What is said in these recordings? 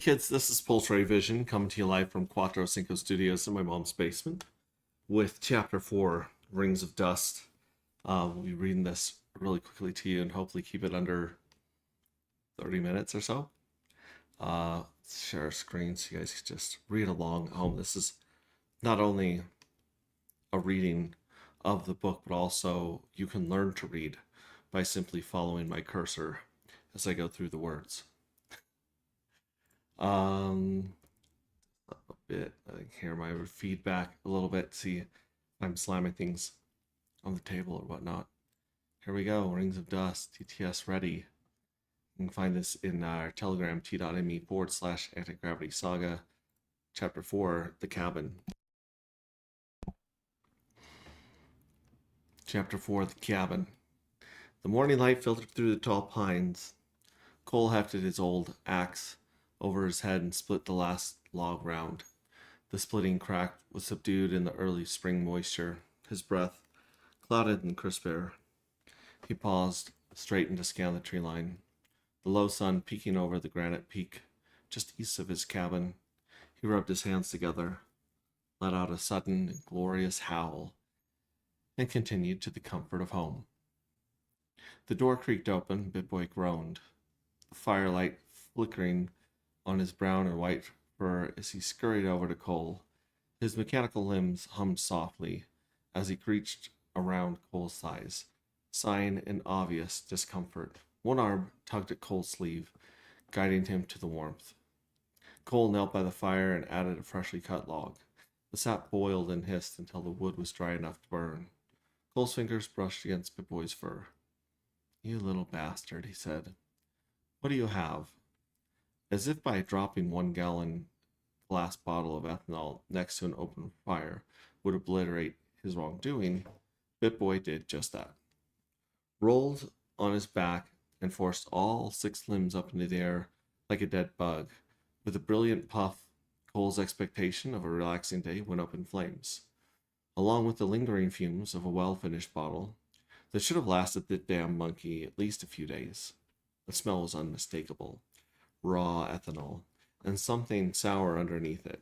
Hey kids, this is Poultry Vision coming to you live from Quattro Cinco Studios in my mom's basement with Chapter 4, Rings of Dust. We'll be reading this really quickly to you and hopefully keep it under 30 minutes or so. Let's share our screen so you guys can just read along at home. This is not only a reading of the book, but also you can learn to read by simply following my cursor as I go through the words. A bit. I can hear my feedback a little bit. See if I'm slamming things on the table or whatnot. Here we go. Rings of Dust. TTS ready. You can find this in our Telegram t.me/anti-gravity saga. Chapter 4, The Cabin. Chapter 4, The Cabin. The morning light filtered through the tall pines. Cole hefted his old axe over his head and split the last log round. The splitting crack was subdued in the early spring moisture. His breath clouded in the crisp air. He paused, straightened to scan the tree line. The low sun peeking over the granite peak just east of his cabin. He rubbed his hands together, let out a sudden and glorious howl, and continued to the comfort of home. The door creaked open. Bit-Boy groaned, the firelight flickering on his brown and white fur as he scurried over to Cole. His mechanical limbs hummed softly as he reached around Cole's thighs, sighing in obvious discomfort. One arm tugged at Cole's sleeve, guiding him to the warmth. Cole knelt by the fire and added a freshly cut log. The sap boiled and hissed until the wood was dry enough to burn. Cole's fingers brushed against Bit-Boy's fur. "You little bastard," he said. "What do you have?" As if by dropping 1-gallon glass bottle of ethanol next to an open fire would obliterate his wrongdoing, Bit-Boy did just that. Rolled on his back and forced all 6 limbs up into the air like a dead bug. With a brilliant puff, Cole's expectation of a relaxing day went up in flames. Along with the lingering fumes of a well-finished bottle that should have lasted the damn monkey at least a few days. The smell was unmistakable. Raw ethanol, and something sour underneath it.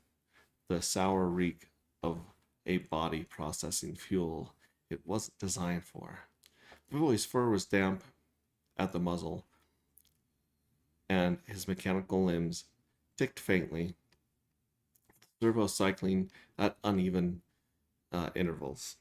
The sour reek of a body processing fuel it wasn't designed for. Bit-Boy's fur was damp at the muzzle, and his mechanical limbs ticked faintly, servo cycling at uneven intervals.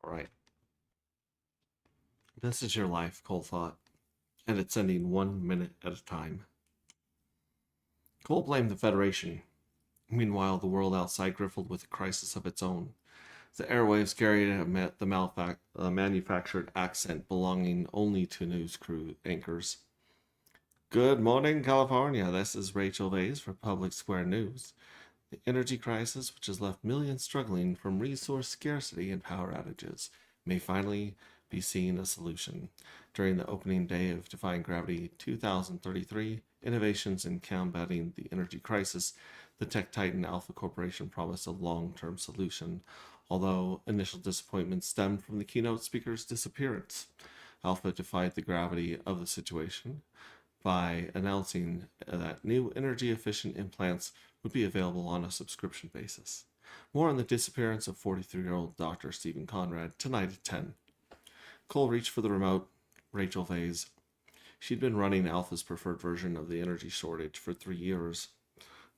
All right. This is your life, Cole thought, and it's ending 1 minute at a time. Cole blamed the Federation. Meanwhile, the world outside grappled with a crisis of its own. The airwaves carried the manufactured accent belonging only to news crew anchors. "Good morning, California. This is Rachel Vase for Public Square News. The energy crisis, which has left millions struggling from resource scarcity and power outages, may finally be seen a solution. During the opening day of Defying Gravity 2033, Innovations in Combating the Energy Crisis, the tech titan Alpha Corporation promised a long-term solution, although initial disappointment stemmed from the keynote speaker's disappearance. Alpha defied the gravity of the situation by announcing that new energy-efficient implants would be available on a subscription basis. More on the disappearance of 43-year-old Dr. Stephen Conrad tonight at 10. Cole reached for the remote. Rachel Vase. She'd been running Alpha's preferred version of the energy shortage for 3 years.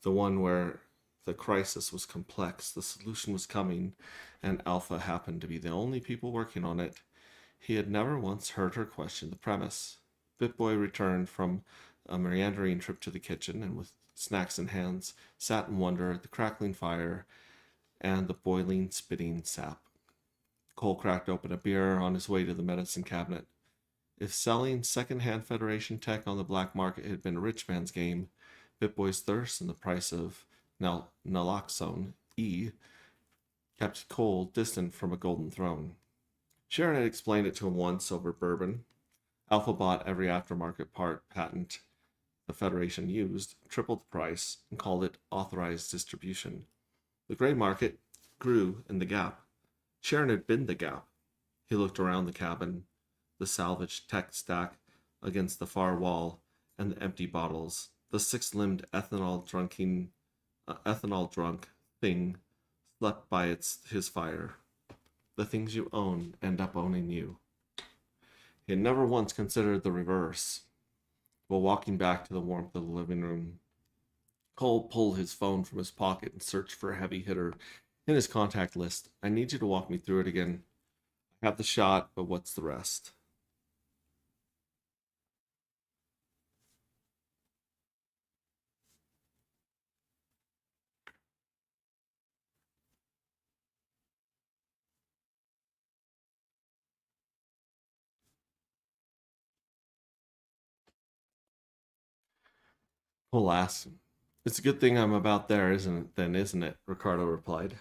The one where the crisis was complex, the solution was coming, and Alpha happened to be the only people working on it. He had never once heard her question the premise. Bit-Boy returned from a meandering trip to the kitchen and with snacks in hands, sat in wonder at the crackling fire and the boiling, spitting sap. Cole cracked open a beer on his way to the medicine cabinet. If selling second-hand Federation tech on the black market had been a rich man's game, Bit-Boy's thirst and the price of naloxone E kept Cole distant from a golden throne. Sharon had explained it to him once over bourbon. Alpha bought every aftermarket part patent the Federation used, tripled the price, and called it authorized distribution. The gray market grew in the gap. Sharon had been the gap. He looked around the cabin, the salvaged tech stack against the far wall, and the empty bottles. The six-limbed ethanol drunk thing slept by his fire. The things you own end up owning you. He had never once considered the reverse. While walking back to the warmth of the living room, Cole pulled his phone from his pocket and searched for a heavy hitter in his contact list. I need you to walk me through it again. I have the shot, but what's the rest? Cole asked. It's a good thing I'm about there, isn't it? Ricardo replied.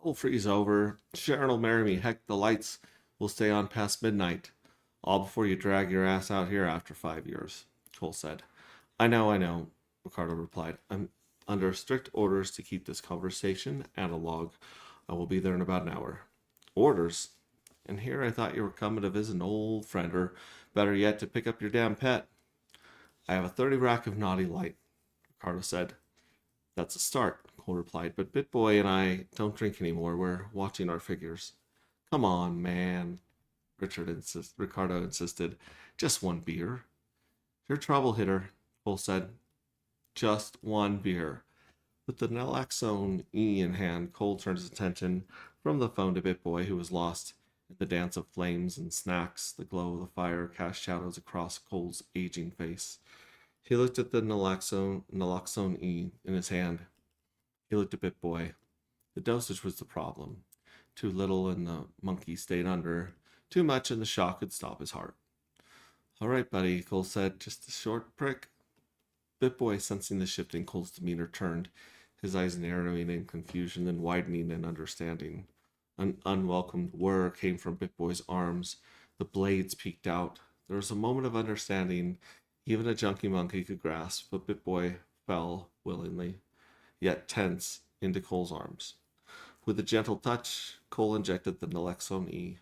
I'll freeze over. Sharon'll marry me. Heck, the lights will stay on past midnight. All before you drag your ass out here after 5 years, Cole said. I know, Ricardo replied. I'm under strict orders to keep this conversation analog. I will be there in about an hour. Orders? And here I thought you were coming to visit an old friend, or better yet, to pick up your damn pet. I have a 30 rack of naughty light, Ricardo said. That's a start, Cole replied, but BitBoy and I don't drink anymore. We're watching our figures. Come on, man, Ricardo insisted. Just one beer. You're a trouble hitter, Cole said. Just one beer. With the naloxone E in hand, Cole turned his attention from the phone to BitBoy, who was lost in the dance of flames and snacks. The glow of the fire cast shadows across Cole's aging face. He looked at the naloxone E in his hand. He looked at BitBoy. The dosage was the problem. Too little and the monkey stayed under. Too much and the shock could stop his heart. All right, buddy, Cole said. Just a short prick. BitBoy, sensing the shift in Cole's demeanor, turned, his eyes narrowing in confusion, then widening in understanding. An unwelcomed whir came from BitBoy's arms. The blades peeked out. There was a moment of understanding even a junkie monkey could grasp, but BitBoy fell willingly, yet tense, into Cole's arms. With a gentle touch, Cole injected the naloxone E.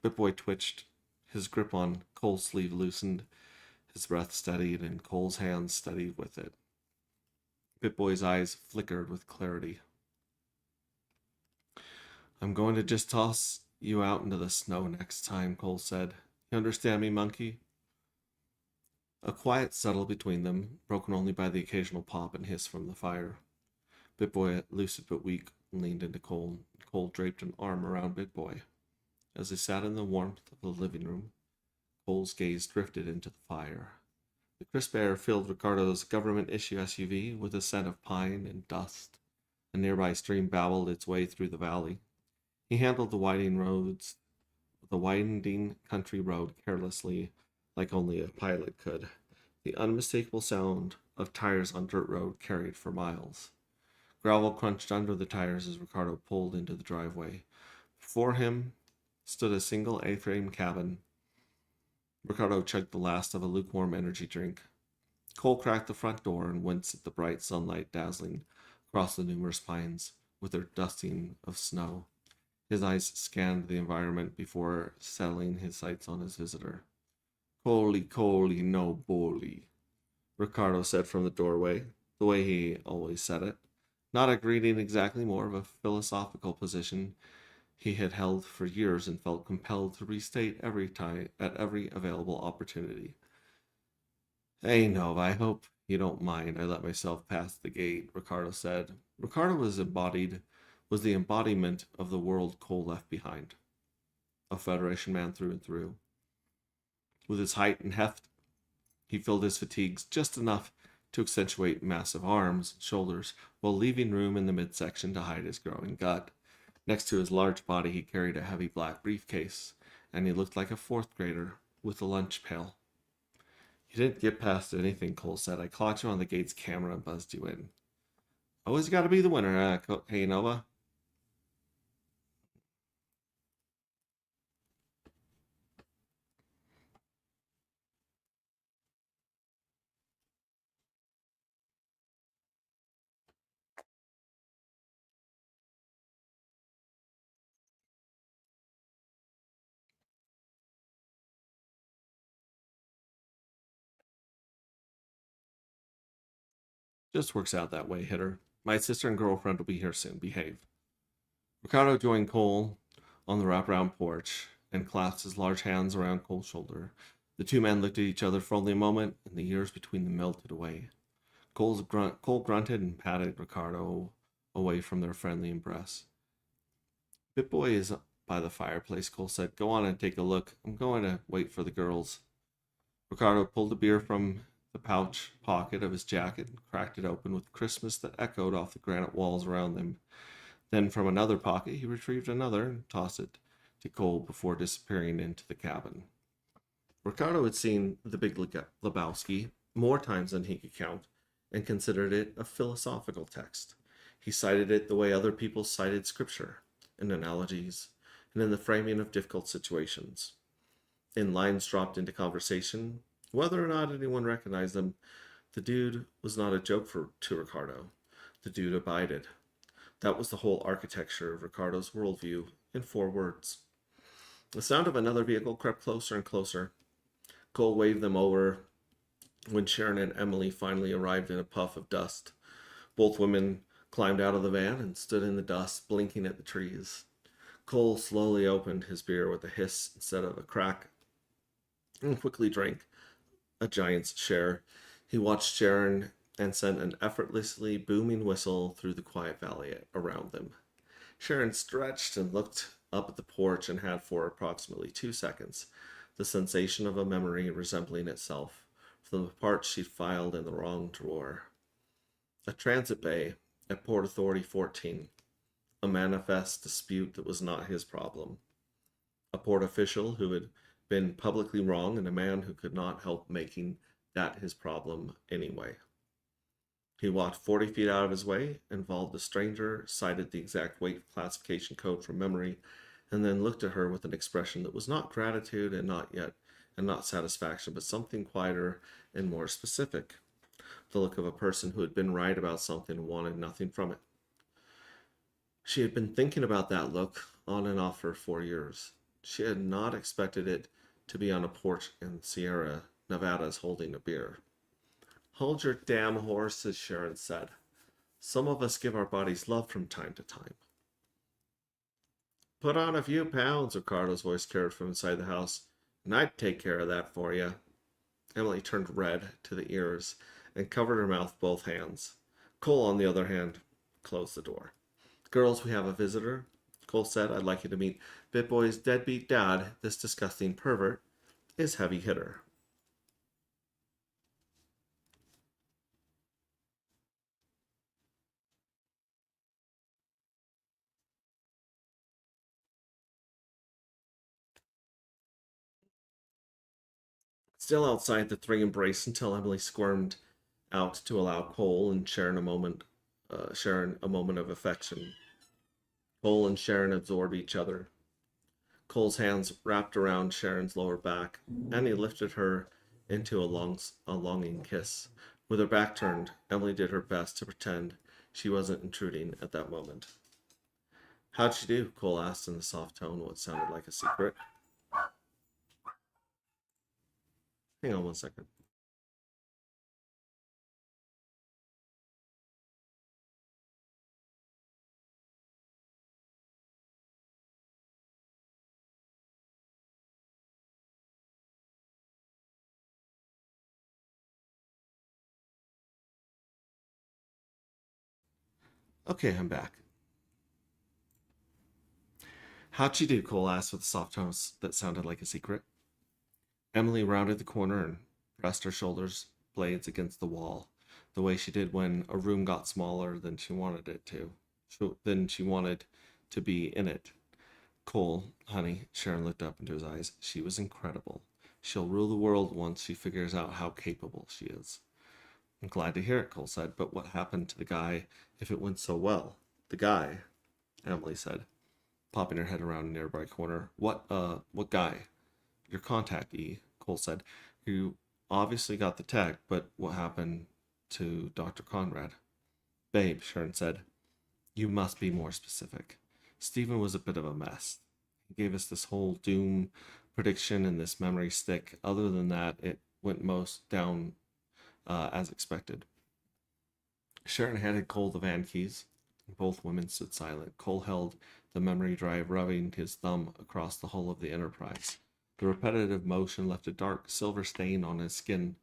BitBoy twitched. His grip on Cole's sleeve loosened. His breath steadied, and Cole's hands steadied with it. BitBoy's eyes flickered with clarity. I'm going to just toss you out into the snow next time, Cole said. You understand me, monkey? A quiet settled between them, broken only by the occasional pop and hiss from the fire. BitBoy, lucid but weak, leaned into Cole. Cole draped an arm around BitBoy. As they sat in the warmth of the living room, Cole's gaze drifted into the fire. The crisp air filled Ricardo's government-issue SUV with a scent of pine and dust. A nearby stream babbled its way through the valley. He handled the winding country road carelessly, like only a pilot could. The unmistakable sound of tires on dirt road carried for miles. Gravel crunched under the tires as Ricardo pulled into the driveway. Before him stood a single A-frame cabin. Ricardo chugged the last of a lukewarm energy drink. Cole cracked the front door and winced at the bright sunlight dazzling across the numerous pines with their dusting of snow. His eyes scanned the environment before settling his sights on his visitor. Coley, no bully, Ricardo said from the doorway, the way he always said it. Not a greeting exactly, more of a philosophical position he had held for years and felt compelled to restate every time at every available opportunity. Hey, Nova, I hope you don't mind I let myself pass the gate, Ricardo said. Ricardo was the embodiment of the world Cole left behind. A Federation man through and through. With his height and heft, he filled his fatigues just enough to accentuate massive arms and shoulders, while leaving room in the midsection to hide his growing gut. Next to his large body, he carried a heavy black briefcase, and he looked like a fourth grader with a lunch pail. You didn't get past anything, Cole said. I caught you on the gate's camera and buzzed you in. Always got to be the winner, hey Nova. Just works out that way, hitter. My sister and girlfriend will be here soon. Behave. Ricardo joined Cole on the wraparound porch and clasped his large hands around Cole's shoulder. The two men looked at each other for only a moment, and the years between them melted away. Cole grunted and patted Ricardo away from their friendly embrace. Bitboy is by the fireplace, Cole said. Go on and take a look. I'm going to wait for the girls. Ricardo pulled the beer from the pouch pocket of his jacket and cracked it open with Christmas that echoed off the granite walls around them. Then from another pocket he retrieved another and tossed it to Cole before disappearing into the cabin. Ricardo had seen The Big Lebowski more times than he could count and considered it a philosophical text. He cited it the way other people cited scripture, in analogies, and in the framing of difficult situations. In lines dropped into conversation, whether or not anyone recognized them, the dude was not a joke to Ricardo. The dude abided. That was the whole architecture of Ricardo's worldview in 4 words. The sound of another vehicle crept closer and closer. Cole waved them over when Sharon and Emily finally arrived in a puff of dust. Both women climbed out of the van and stood in the dust, blinking at the trees. Cole slowly opened his beer with a hiss instead of a crack and quickly drank a giant's share. He watched Sharon and sent an effortlessly booming whistle through the quiet valley around them. Sharon stretched and looked up at the porch and had for approximately 2 seconds the sensation of a memory resembling itself from the parts she'd filed in the wrong drawer. A transit bay at Port Authority 14. A manifest dispute that was not his problem. A port official who had been publicly wrong and a man who could not help making that his problem anyway. He walked 40 feet out of his way, involved a stranger, cited the exact weight classification code from memory, and then looked at her with an expression that was not gratitude and not satisfaction, but something quieter and more specific. The look of a person who had been right about something and wanted nothing from it. She had been thinking about that look on and off for 4 years. She had not expected it to be on a porch in Sierra Nevadas holding a beer. Hold your damn horses, Sharon said. Some of us give our bodies love from time to time. Put on a few pounds, Ricardo's voice carried from inside the house, and I'd take care of that for you. Emily turned red to the ears and covered her mouth with both hands. Cole, on the other hand, closed the door. Girls, we have a visitor. Cole said, I'd like you to meet Bitboy's deadbeat dad. This disgusting pervert is Heavy Hitter. Still outside, the three embraced until Emily squirmed out to allow Cole and Sharon a moment of affection. Cole and Sharon absorbed each other. Cole's hands wrapped around Sharon's lower back, and he lifted her into a longing kiss. With her back turned, Emily did her best to pretend she wasn't intruding at that moment. How'd she do? Cole asked in a soft tone, what sounded like a secret. Hang on 1 second. Okay, I'm back. How'd she do? Cole asked with a soft tone that sounded like a secret. Emily rounded the corner and pressed her shoulders blades against the wall, the way she did when a room got smaller than she wanted it to, than she wanted to be in it. Cole, honey, Sharon looked up into his eyes. She was incredible. She'll rule the world once she figures out how capable she is. I'm glad to hear it, Cole said, but what happened to the guy if it went so well? The guy, Emily said, popping her head around a nearby corner. What guy? Your contact, E, Cole said. You obviously got the tech, but what happened to Dr. Conrad? Babe, Sharon said, you must be more specific. Stephen was a bit of a mess. He gave us this whole doom prediction and this memory stick. Other than that, it went most down as expected. Sharon handed Cole the van keys. Both women stood silent. Cole held the memory drive, rubbing his thumb across the hull of the Enterprise. The repetitive motion left a dark silver stain on his skin.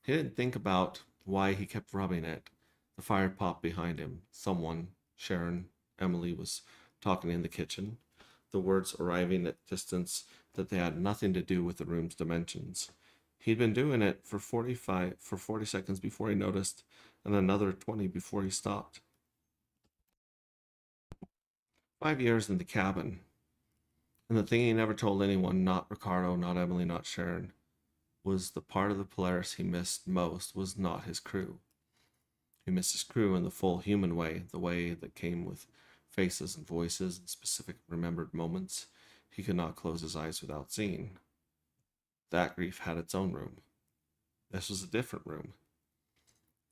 He didn't think about why he kept rubbing it. The fire popped behind him. Someone, Sharon, Emily, was talking in the kitchen, the words arriving at distance that they had nothing to do with the room's dimensions. He'd been doing it for 40 seconds before he noticed, and another 20 before he stopped. 5 years in the cabin. And the thing he never told anyone, not Ricardo, not Emily, not Sharon, was the part of the Polaris he missed most was not his crew. He missed his crew in the full human way, the way that came with faces and voices and specific remembered moments he could not close his eyes without seeing. That grief had its own room. This was a different room.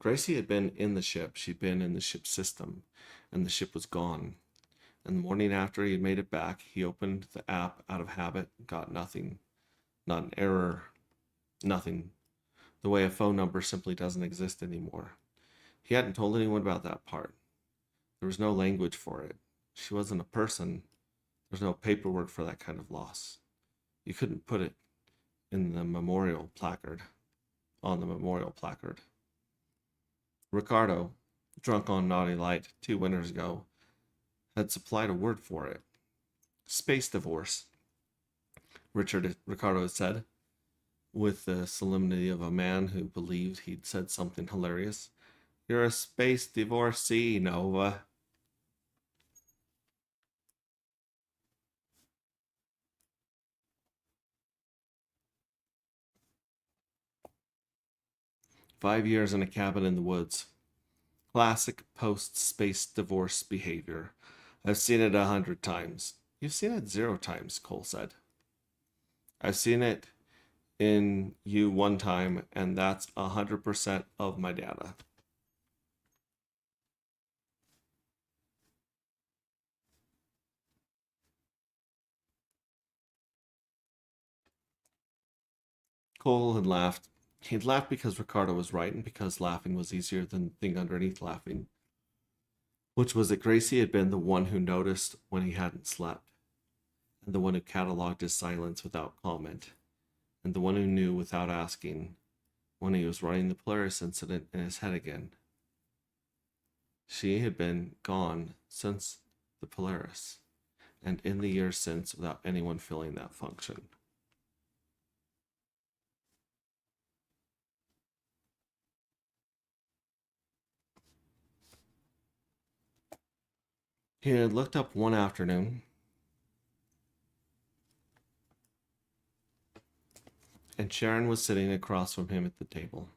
Gracie had been in the ship. She'd been in the ship's system, and the ship was gone. And the morning after he had made it back, he opened the app out of habit, got nothing. Not an error, nothing. The way a phone number simply doesn't exist anymore. He hadn't told anyone about that part. There was no language for it. She wasn't a person. There's no paperwork for that kind of loss. You couldn't put it in the memorial placard, on the memorial placard. Ricardo, drunk on Naughty Light 2 winters ago, had supplied a word for it. Space divorce, Ricardo had said, with the solemnity of a man who believed he'd said something hilarious. You're a space divorcee, Nova. "5 years in a cabin in the woods. Classic post-space divorce behavior. I've seen it 100 times. You've seen it 0 times, Cole said. I've seen it in you 1 time, and that's 100% of my data. Cole had laughed. He'd laughed because Ricardo was right and because laughing was easier than the thing underneath laughing, which was that Gracie had been the one who noticed when he hadn't slept, and the one who cataloged his silence without comment, and the one who knew without asking when he was running the Polaris incident in his head again. She had been gone since the Polaris, and in the years since without anyone filling that function. He had looked up one afternoon and Sharon was sitting across from him at the table.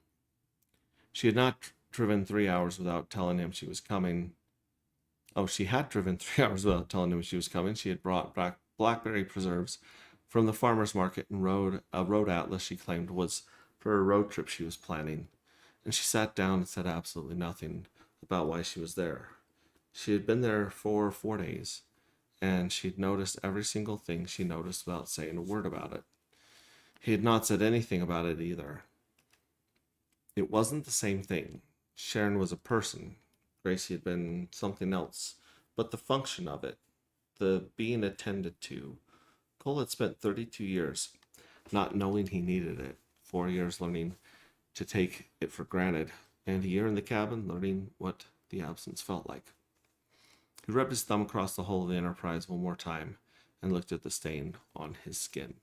She had not driven 3 hours without telling him she was coming. Oh, she had driven 3 hours without telling him she was coming. She had brought back blackberry preserves from the farmer's market and rode a road atlas she claimed was for a road trip she was planning. And she sat down and said absolutely nothing about why she was there. She had been there for 4 days, and she'd noticed every single thing she noticed without saying a word about it. He had not said anything about it either. It wasn't the same thing. Sharon was a person. Gracie had been something else. But the function of it, the being attended to. Cole had spent 32 years not knowing he needed it, 4 years learning to take it for granted, and a year in the cabin learning what the absence felt like. He rubbed his thumb across the hull of the Enterprise one more time and looked at the stain on his skin.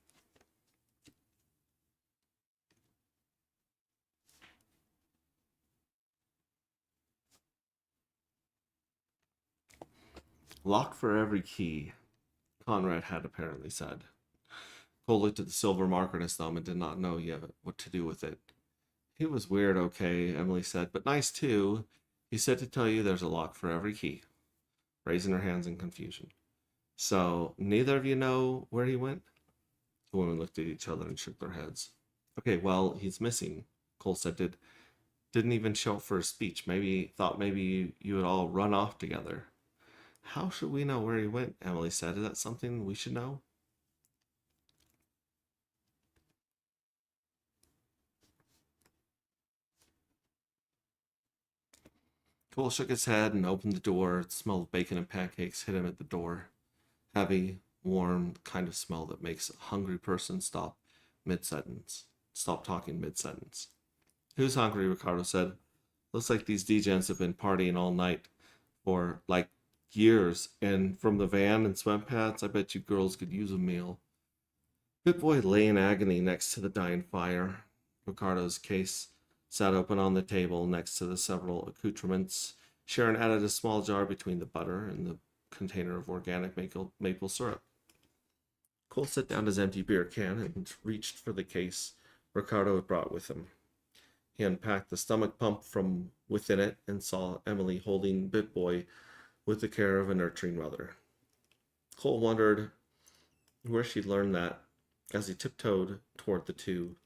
Lock for every key, Conrad had apparently said. Cole looked at the silver mark on his thumb and did not know yet what to do with it. He was weird, okay, Emily said, but nice too. He said to tell you there's a lock for every key, raising her hands in confusion. So, neither of you know where he went? The women looked at each other and shook their heads. Okay, well, he's missing, Cole said. Didn't even show up for a speech. Maybe you would all run off together. How should we know where he went? Emily said. Is that something we should know? Cole shook his head and opened the door. The smell of bacon and pancakes hit him at the door. Heavy, warm, the kind of smell that makes a hungry person stop mid-sentence. Stop talking mid-sentence. Who's hungry? Ricardo said. Looks like these degens have been partying all night for like years, and from the van and sweatpants, I bet you girls could use a meal. Pip-Boy lay in agony next to the dying fire. Ricardo's case sat open on the table next to the several accoutrements. Sharon added a small jar between the butter and the container of organic maple syrup. Cole set down his empty beer can and reached for the case Ricardo had brought with him. He unpacked the stomach pump from within it and saw Emily holding Pip-Boy with the care of a nurturing mother. Cole wondered where she'd learned that as he tiptoed toward the two.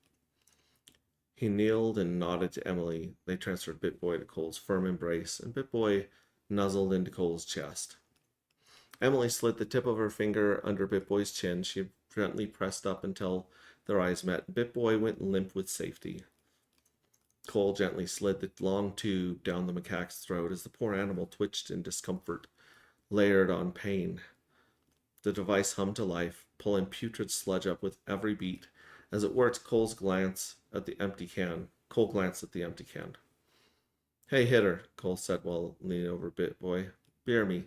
He kneeled and nodded to Emily. They transferred Pip-Boy to Cole's firm embrace, and Pip-Boy nuzzled into Cole's chest. Emily slid the tip of her finger under Pip-Boy's chin. She gently pressed up until their eyes met. Pip-Boy went limp with safety. Cole gently slid the long tube down the macaque's throat as the poor animal twitched in discomfort, layered on pain. The device hummed to life, pulling putrid sludge up with every beat. As it worked, Cole glanced at the empty can. Hey, hitter, Cole said while leaning over Pip-Boy. Beer me.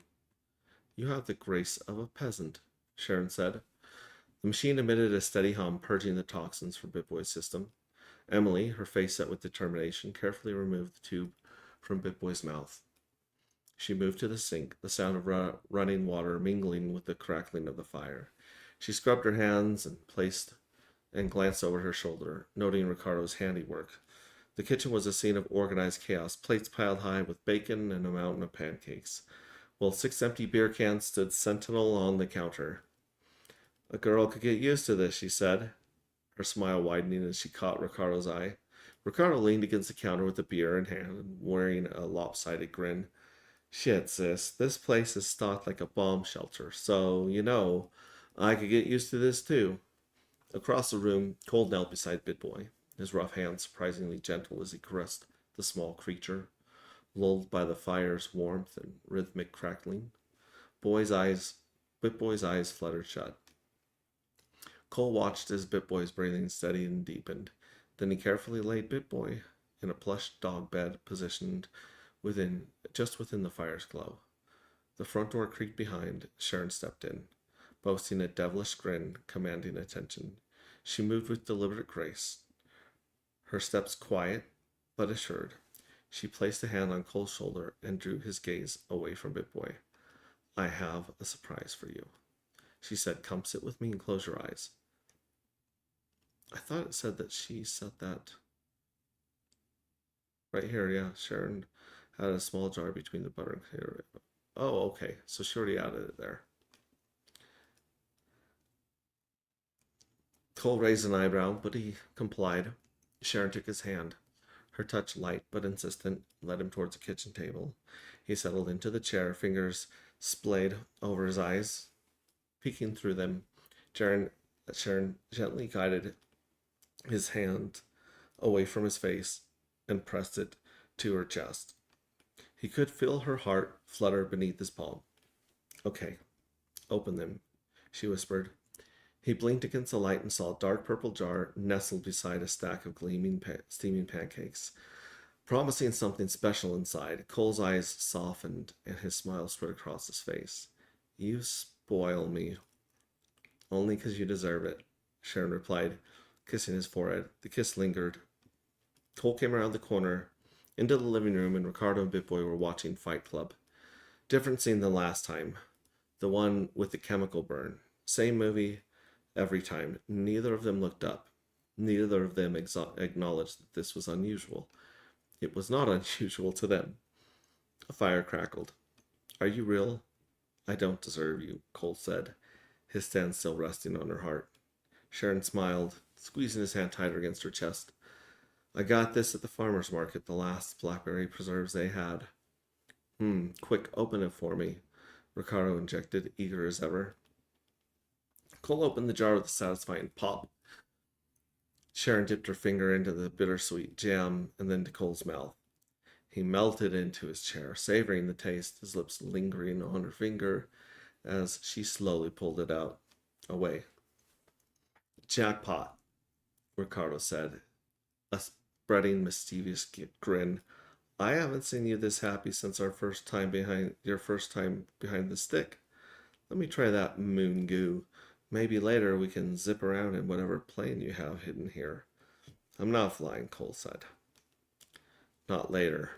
You have the grace of a peasant, Sharon said. The machine emitted a steady hum, purging the toxins from Pip-Boy's system. Emily, her face set with determination, carefully removed the tube from Pip-Boy's mouth. She moved to the sink, the sound of running water mingling with the crackling of the fire. She scrubbed her hands and glanced over her shoulder, noting Ricardo's handiwork. The kitchen was a scene of organized chaos, plates piled high with bacon and a mountain of pancakes, while 6 empty beer cans stood sentinel on the counter. A girl could get used to this, she said, her smile widening as she caught Ricardo's eye. Ricardo leaned against the counter with a beer in hand, wearing a lopsided grin. Shit, sis, this place is stocked like a bomb shelter, so, I could get used to this too. Across the room, Cole knelt beside Pip-Boy, his rough hands surprisingly gentle as he caressed the small creature, lulled by the fire's warmth and rhythmic crackling. Pip-Boy's eyes fluttered shut. Cole watched as Pip-Boy's breathing steadied and deepened. Then he carefully laid Pip-Boy in a plush dog bed positioned just within the fire's glow. The front door creaked behind. Sharon stepped in, boasting a devilish grin, commanding attention. She moved with deliberate grace, her steps quiet but assured. She placed a hand on Cole's shoulder and drew his gaze away from Pip-Boy. I have a surprise for you, she said. Come sit with me and close your eyes. I thought it said that she said that. Right here, yeah. Sharon had a small jar between the butter and clear. Oh, okay. So she already added it there. Cole raised an eyebrow, but he complied. Sharon took his hand. Her touch, light but insistent, led him towards the kitchen table. He settled into the chair, fingers splayed over his eyes, peeking through them. Sharon gently guided his hand away from his face and pressed it to her chest. He could feel her heart flutter beneath his palm. Okay, open them, she whispered. He blinked against the light and saw a dark purple jar nestled beside a stack of steaming pancakes, promising something special inside. Cole's eyes softened and his smile spread across his face. You spoil me. Only 'cause you deserve it, Sharon replied, kissing his forehead. The kiss lingered. Cole came around the corner into the living room, and Ricardo and Pip-Boy were watching Fight Club. Different scene than last time. The one with the chemical burn. Same movie every time. Neither of them looked up. Neither of them acknowledged that this was unusual. It was not unusual to them. A fire crackled. Are you real? I don't deserve you, Cole said, his stand still resting on her heart. Sharon smiled, squeezing his hand tighter against her chest. I got this at the farmer's market, the last blackberry preserves they had. Quick, open it for me, Ricardo injected, eager as ever. Cole opened the jar with a satisfying pop. Sharon dipped her finger into the bittersweet jam and then to Cole's mouth. He melted into his chair, savoring the taste, his lips lingering on her finger as she slowly pulled it out, away. Jackpot, Ricardo said, a spreading mischievous grin. I haven't seen you this happy since your first time behind the stick. Let me try that moon goo. Maybe later we can zip around in whatever plane you have hidden here. I'm not flying, Cole said. Not later.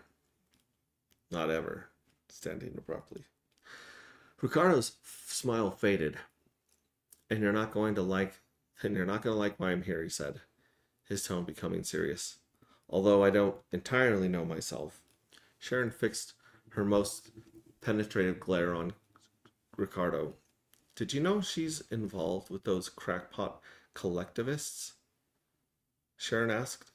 Not ever, standing abruptly. Ricardo's smile faded. And you're not going to like why I'm here, he said, his tone becoming serious. Although I don't entirely know myself. Sharon fixed her most penetrative glare on Ricardo. Did you know she's involved with those crackpot collectivists? Sharon asked.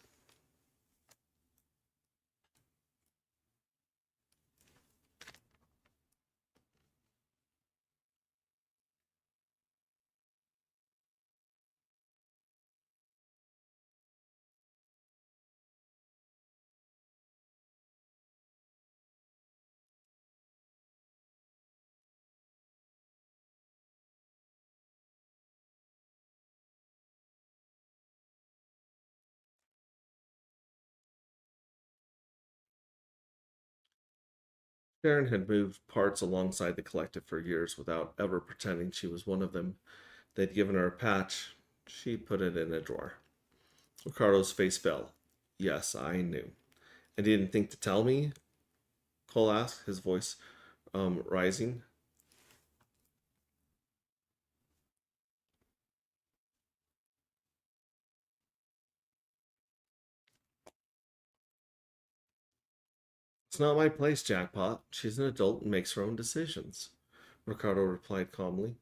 Sharon had moved parts alongside the collective for years without ever pretending she was one of them. They'd given her a patch. She put it in a drawer. Ricardo's face fell. Yes, I knew. And you didn't think to tell me? Cole asked, his voice rising. It's not my place, Jackpot. She's an adult and makes her own decisions, Ricardo replied calmly.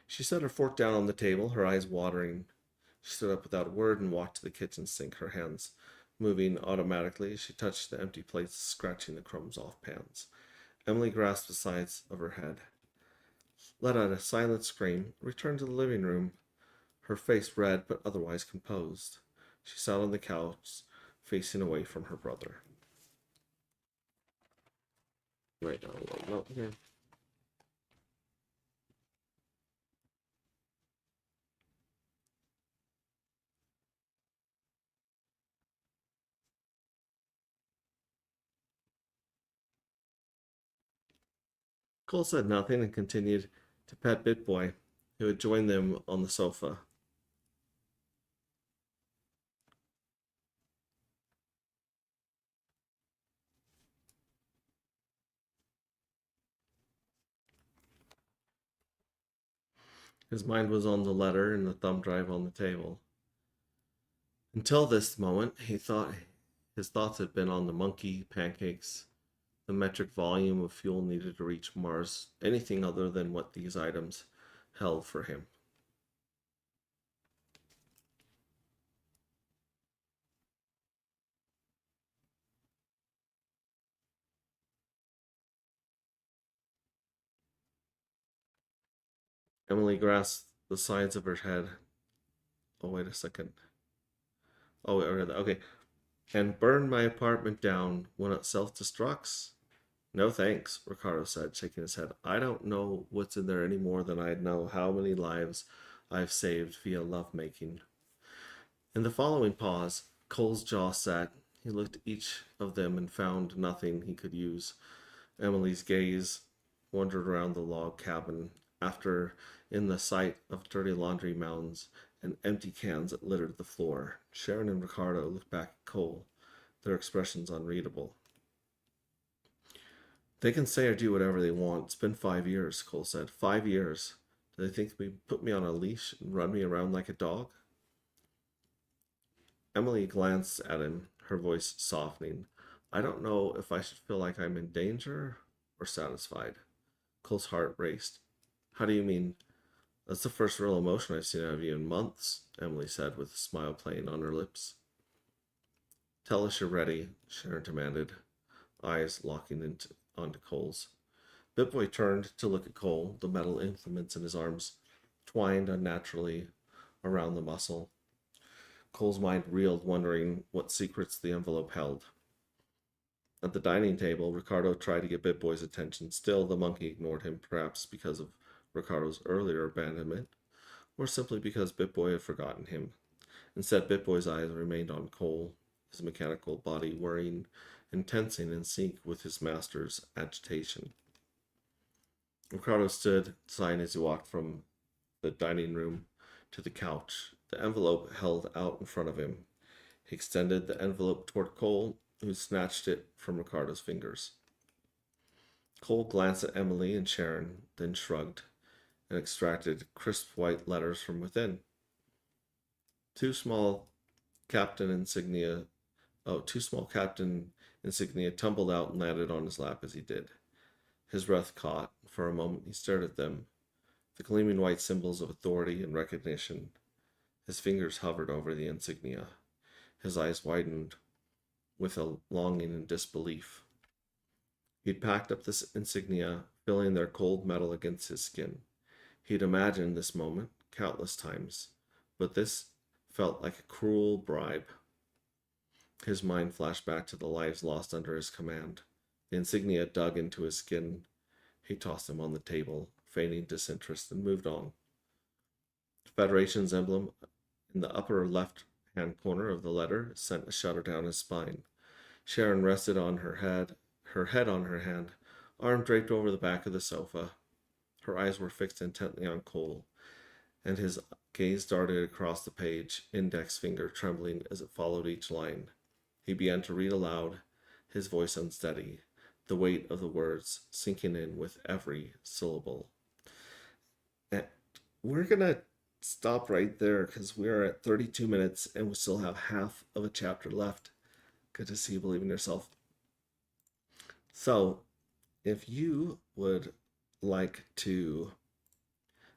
She set her fork down on the table, her eyes watering. She stood up without a word and walked to the kitchen sink, her hands moving automatically as she touched the empty plates, scratching the crumbs off pans. Emily grasped the sides of her head, let out a silent scream, returned to the living room, her face red but otherwise composed. She sat on the couch, facing away from her brother. Right now, no, here. Cole said nothing and continued to pet Bitboy, who had joined them on the sofa. His mind was on the letter and the thumb drive on the table. Until this moment, his thoughts had been on the monkey, pancakes, the metric volume of fuel needed to reach Mars, anything other than what these items held for him. Emily grasped the sides of her head. Oh, wait a second. Oh, okay. And burn my apartment down when it self destructs? No thanks, Ricardo said, shaking his head. I don't know what's in there any more than I know how many lives I've saved via lovemaking. In the following pause, Cole's jaw set. He looked at each of them and found nothing he could use. Emily's gaze wandered around the log cabin, after in the sight of dirty laundry mounds and empty cans that littered the floor. Sharon and Ricardo looked back at Cole, their expressions unreadable. They can say or do whatever they want. It's been 5 years, Cole said. 5 years. Do they think they put me on a leash and run me around like a dog? Emily glanced at him, her voice softening. I don't know if I should feel like I'm in danger or satisfied. Cole's heart raced. How do you mean? That's the first real emotion I've seen out of you in months, Emily said with a smile playing on her lips. Tell us you're ready, Sharon demanded, eyes locking onto Cole's. Bitboy turned to look at Cole, the metal implements in his arms twined unnaturally around the muscle. Cole's mind reeled, wondering what secrets the envelope held. At the dining table, Ricardo tried to get Bitboy's attention. Still, the monkey ignored him, perhaps because of Ricardo's earlier abandonment, or simply because Bitboy had forgotten him. Instead, Bitboy's eyes remained on Cole, his mechanical body whirring and tensing in sync with his master's agitation. Ricardo stood sighing as he walked from the dining room to the couch, the envelope held out in front of him. He extended the envelope toward Cole, who snatched it from Ricardo's fingers. Cole glanced at Emily and Sharon, then shrugged and extracted crisp white letters from within. Two small captain insignia tumbled out and landed on his lap as he did. His breath caught. For a moment he stared at them, the gleaming white symbols of authority and recognition. His fingers hovered over the insignia. His eyes widened with a longing and disbelief. He'd packed up this insignia, feeling their cold metal against his skin. He'd imagined this moment countless times, but this felt like a cruel bribe. His mind flashed back to the lives lost under his command. The insignia dug into his skin. He tossed them on the table, feigning disinterest, and moved on. The Federation's emblem in the upper left-hand corner of the letter sent a shudder down his spine. Sharon rested on her head on her hand, arm draped over the back of the sofa. Her eyes were fixed intently on Cole, and his gaze darted across the page, index finger trembling as it followed each line. He began to read aloud, his voice unsteady, the weight of the words sinking in with every syllable. And we're going to stop right there because we are at 32 minutes and we still have half of a chapter left. Good to see you believe in yourself. So, if you would like to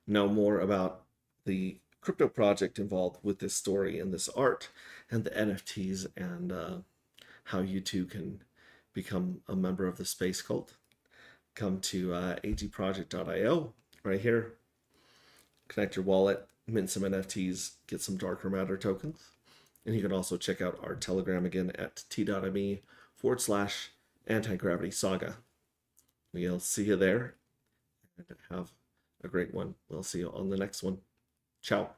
know more about the crypto project involved with this story and this art and the NFTs and how you too can become a member of the Space Cult, come to agproject.io right here. Connect your wallet, mint some NFTs, get some darker matter tokens. And you can also check out our Telegram again at t.me/anti-gravity saga. We'll see you there and have a great one. We'll see you on the next one. Ciao.